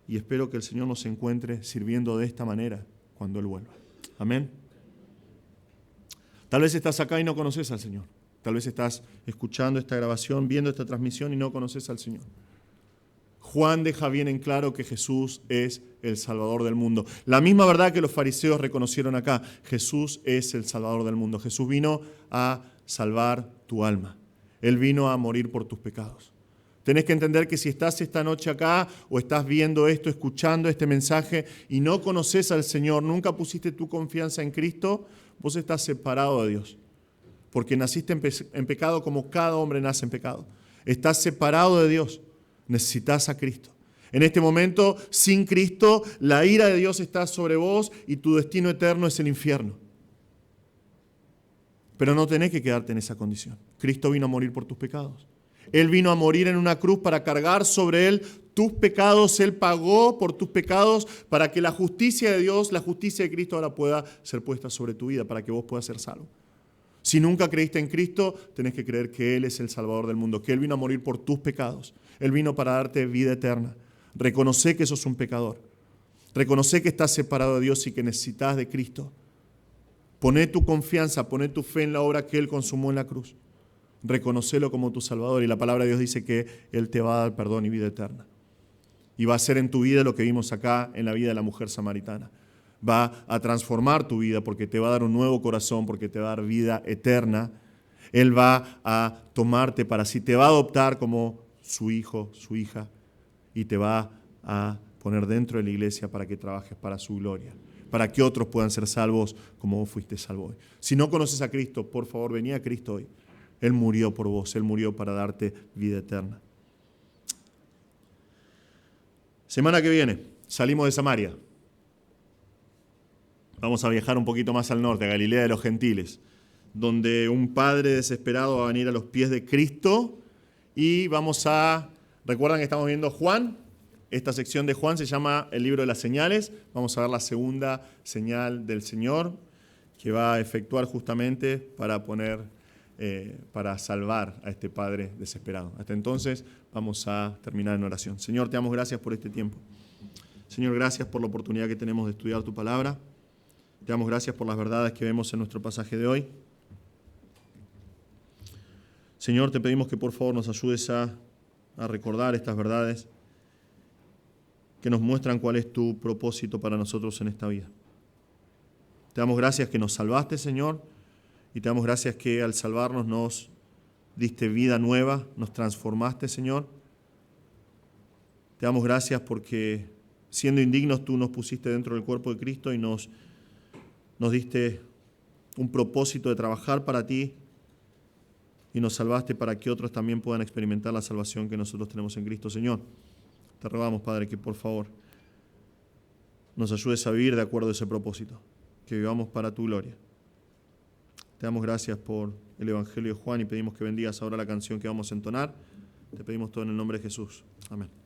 y espero que el Señor nos encuentre sirviendo de esta manera cuando Él vuelva. Amén. Tal vez estás acá y no conoces al Señor. Tal vez estás escuchando esta grabación, viendo esta transmisión y no conoces al Señor. Juan deja bien en claro que Jesús es el Salvador del mundo. La misma verdad que los fariseos reconocieron acá. Jesús es el Salvador del mundo. Jesús vino a salvar tu alma. Él vino a morir por tus pecados. Tenés que entender que si estás esta noche acá o estás viendo esto, escuchando este mensaje y no conoces al Señor, nunca pusiste tu confianza en Cristo, vos estás separado de Dios. Porque naciste en pecado como cada hombre nace en pecado. Estás separado de Dios. Necesitas a Cristo. En este momento, sin Cristo, la ira de Dios está sobre vos y tu destino eterno es el infierno. Pero no tenés que quedarte en esa condición. Cristo vino a morir por tus pecados. Él vino a morir en una cruz para cargar sobre Él tus pecados. Él pagó por tus pecados para que la justicia de Dios, la justicia de Cristo ahora pueda ser puesta sobre tu vida, para que vos puedas ser salvo. Si nunca creíste en Cristo, tenés que creer que Él es el Salvador del mundo, que Él vino a morir por tus pecados. Él vino para darte vida eterna. Reconoce que sos un pecador. Reconoce que estás separado de Dios y que necesitas de Cristo. Poné tu confianza, poné tu fe en la obra que Él consumó en la cruz. Reconocelo como tu Salvador y la palabra de Dios dice que Él te va a dar perdón y vida eterna. Y va a hacer en tu vida lo que vimos acá en la vida de la mujer samaritana. Va a transformar tu vida porque te va a dar un nuevo corazón, porque te va a dar vida eterna. Él va a tomarte para sí, te va a adoptar como su hijo, su hija, y te va a poner dentro de la iglesia para que trabajes para su gloria, para que otros puedan ser salvos como vos fuiste salvo hoy. Si no conoces a Cristo, por favor, vení a Cristo hoy. Él murió por vos, Él murió para darte vida eterna. Semana que viene, salimos de Samaria. Vamos a viajar un poquito más al norte, a Galilea de los Gentiles, donde un padre desesperado va a venir a los pies de Cristo y recuerdan que estamos viendo Juan, esta sección de Juan se llama el libro de las señales, vamos a ver la segunda señal del Señor que va a efectuar justamente para salvar a este padre desesperado. Hasta entonces vamos a terminar en oración. Señor, te damos gracias por este tiempo. Señor, gracias por la oportunidad que tenemos de estudiar tu palabra. Te damos gracias por las verdades que vemos en nuestro pasaje de hoy. Señor, te pedimos que por favor nos ayudes a recordar estas verdades que nos muestran cuál es tu propósito para nosotros en esta vida. Te damos gracias que nos salvaste, Señor, y te damos gracias que al salvarnos nos diste vida nueva, nos transformaste, Señor. Te damos gracias porque siendo indignos tú nos pusiste dentro del cuerpo de Cristo y nos diste un propósito de trabajar para ti y nos salvaste para que otros también puedan experimentar la salvación que nosotros tenemos en Cristo, Señor. Te rogamos, Padre, que por favor nos ayudes a vivir de acuerdo a ese propósito, que vivamos para tu gloria. Te damos gracias por el Evangelio de Juan y pedimos que bendigas ahora la canción que vamos a entonar. Te pedimos todo en el nombre de Jesús. Amén.